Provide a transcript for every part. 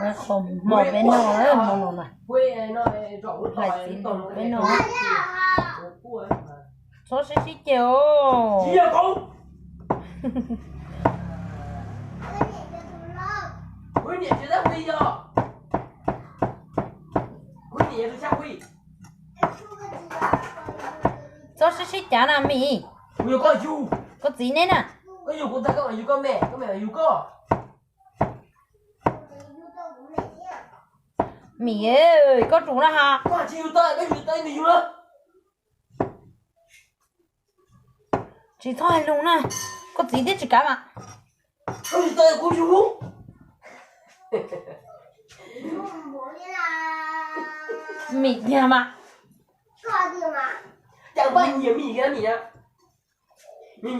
nó không một bên nó đấy một này lại chỉ một bên nó số xí xí chiều số xí xí chả nào mì có gì nữa nè có dù con ta có dù có mẹ dù có mì ơi có chủ là hả có chịu tay mì nữa chị thôi luôn nè có gì đấy chị cả mà có chịu tay của chú mì nhà mà chẳng bao nhiêu mì cái mì á mì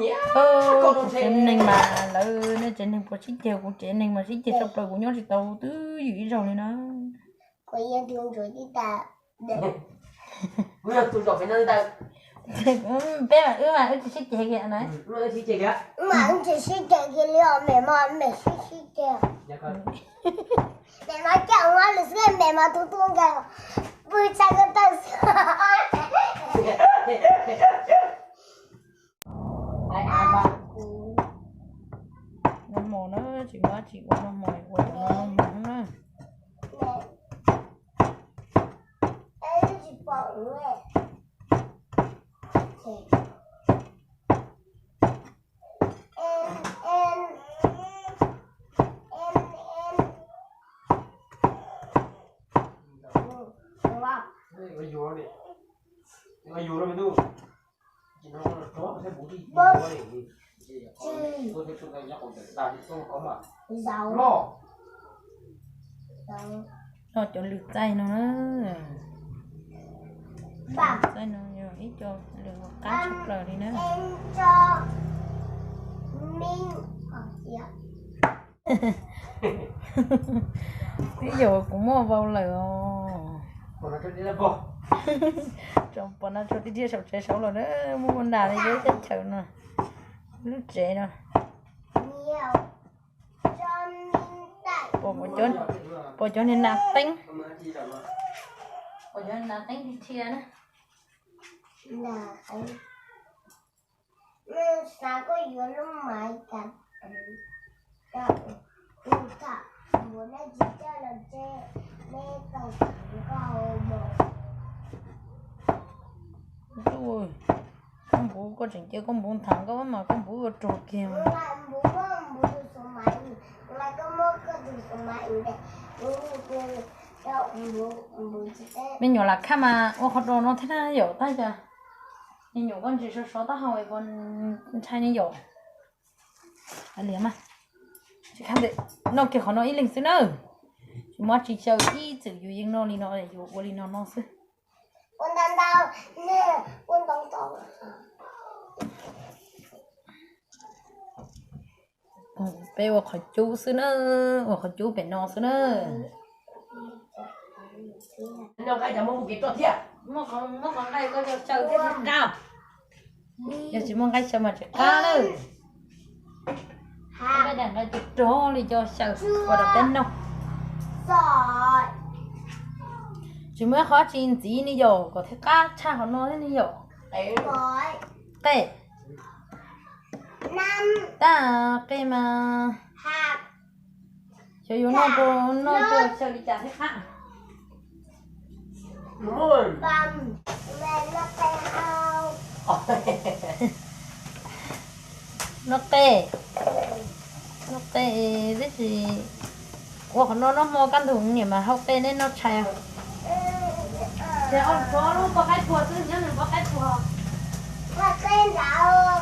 trên này mà lỡ nó trên này có xích chiều của trên này mà xích chiều sắp rồi của nhau thì tàu tứ dữ rồi này nó có yên thương rồi đi ta bây giờ tôi phải nơi ta bé mà ước xích chiều kìa này nó xích chiều kìa mà anh chỉ xích chiều kia liệu mẹ xích chiều mẹ mà chào nó là xưa mẹ mà tôi kìa vui cha cái tay nó mò nó chỉ quá chỉ qua nó mồi qua cho nó mỏng nữa em chỉ bỏ rồi Ai dù nó mới tu, nó thấy bố đi, nó để tôi thấy chúng ta nhắc còn làm không có mà, giàu lo, nó cho lượt tay nó bằng tay nó nhiều ít cho lượt cá súp rồi đi nữa em cho mình ví dụ cũng mua vào lửa còn là cái gì là bỏ. trong bọn nó cho đi chia sầu chế sầu rồi đó mua con đà thì dễ chết chịu nè lúc trẻ rồi nhiều cho mình tại bộ cho nên nạp tính bộ cho nên nạp tính thì chia nữa là anh nên sáng có yếu lúc mai cả cả muốn là chỉ cho là chê nên tàu cầu một ui con bố có chuyện chơi con bố thằng có mà con bố vào trò kìa lại bố được số máy lại có mua cái được số máy để bố chỉ thế mình nhỏ là khá mà ô họ đồ nó thế nào hiểu tay chưa nhìn nhỏ con chỉ số số ta hỏi con trai như hiểu anh liếm mà chỉ không được nó kiểu họ nói ý linh xứ nữa mà chỉ chờ ý chữ yêu yên nó đi nó để yêu đi nó xứ con đang đau nè con đóng tàu bé vào khỏi chú xứ nữa vào khỏi chú bé nó xứ nữa Nó cái chả mong cái trò thiệt. mà còn đây có cho chờ thế cao giờ chỉ mong cái chờ mà chỉ cao nữa cái đàn cái trò đi cho chờ vào đặt tên đâu rồi chỉ mới khó chín gì đi rồi có thể cá cha họ nói thế đi rồi rồi tệ năm ta cái mà hạt cho yêu nó cho chờ đi trả thế khác Rồi. bầm mẹ nó tay ao nó tệ cái gì hoặc nó mua căn thùng nhỉ mà học tệ nên nó chèo thì ông có có cái thua chứ nhớ đừng có cái thua và tên đạo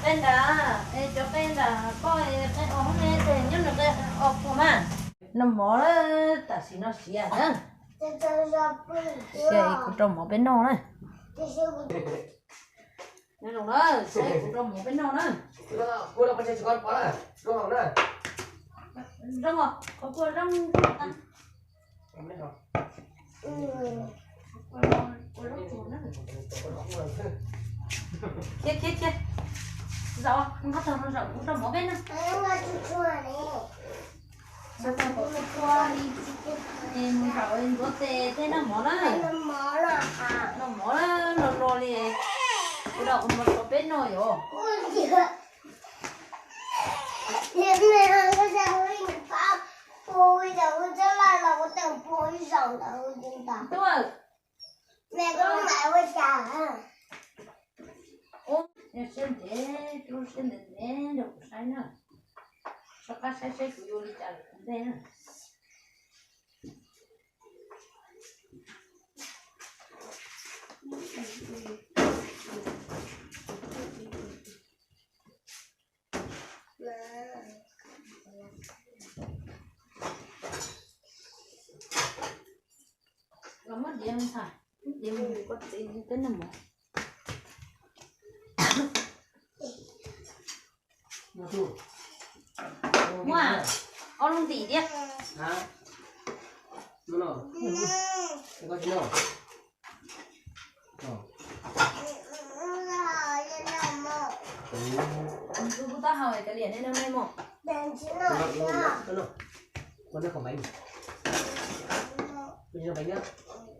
tên đã cho tên là coi cái ống này thì nhớ được cái ống của mà nó mỏ đó ta xí nó xí à nữa xí cũng trong một bên nó này nên rồi đó xí cũng trong một bên nó nữa Cô đâu có chơi con quá à? Đúng không đấy? rong rồi có cô rong Không biết không? Kia rõ không có thằng nó rộng cũng trong một bên nữa em là chú chua này sao em rồi em có tê thế nó mỏ đó nó mỏ là à nó mỏ đó nó đi cái đầu con một bên nó rồi ôi giời hiện nay ăn cái sao mình phá ôi giờ tôi sẽ lại là có tưởng bôi rồng là ôi chúng ta đúng rồi mẹ có mẹ với cha à ô em xem thế tôi xem thế được sai nữa sao các sai của tôi đi trả cũng thế nữa Kamu diam sah, diam buat ini kan nemu. nó thu Mua, orang di dia. hả nó nó có gì đâu Aku buta hawai kalian ini namanya mau. nó con nó không bánh bây giờ bánh nhá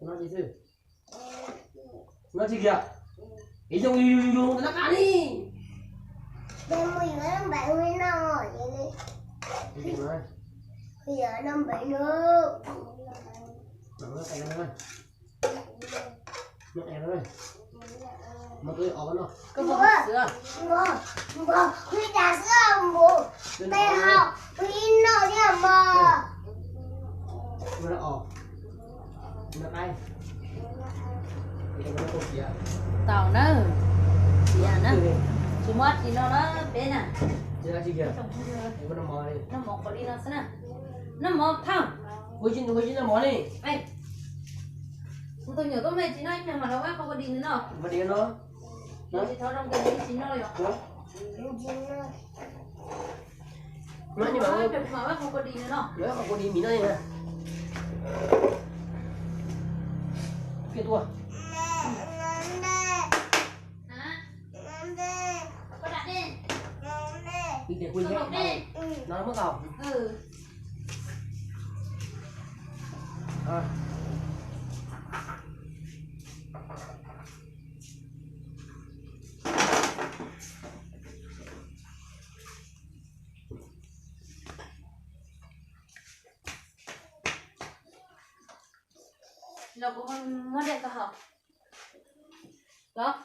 nó gì chứ nó gì kìa ý trong yêu nó cắn đi Đem mình nó bảy mươi năm rồi vậy đi cái gì nói bây giờ năm bảy nữa nó tay nó ơi nó em ơi mà tôi ở nó Kau bawa sữa. Bố huy đã sữa bố mẹ học huy nó đi mà nó ở nó tay nó cột kìa Tahu na. Ya na. Cuma di nona pena. chưa chi kìa nó mò đi Nó mau kali na sana. Nó mau thang. vui chín nó mò đi Ay. Tôi nhớ tôi mẹ chị nói nhưng mà đâu có đi nữa nào. và đi nó Chị tháo trong cái gì chị nói rồi. nó nhưng mà Mà không có đi nữa nào. nếu không có đi mì đây nè kia tua Hả? Có đặt đi. đi để quên Không nhé đi. nó mất đầu Ừ. à Lo cũng muốn đẹp cả hả? Đó.